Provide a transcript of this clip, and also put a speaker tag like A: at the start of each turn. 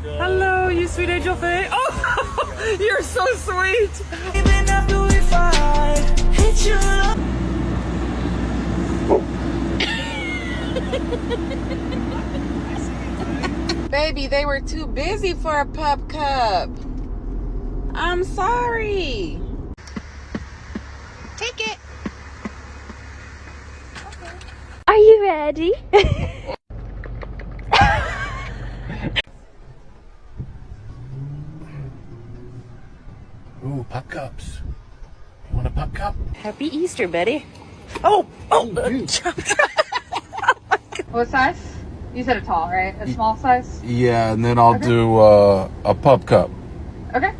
A: Hello, you sweet angel thing. Oh, you're so sweet. Baby, they were too busy for a pup cup. I'm sorry. Take it.
B: Are you ready?
C: Ooh, pup cups. You want a pup cup?
A: Happy Easter, Betty. Oh.
D: What size? You said a tall, right? A small size?
C: Yeah, and then I'll do a pup cup.
D: Okay.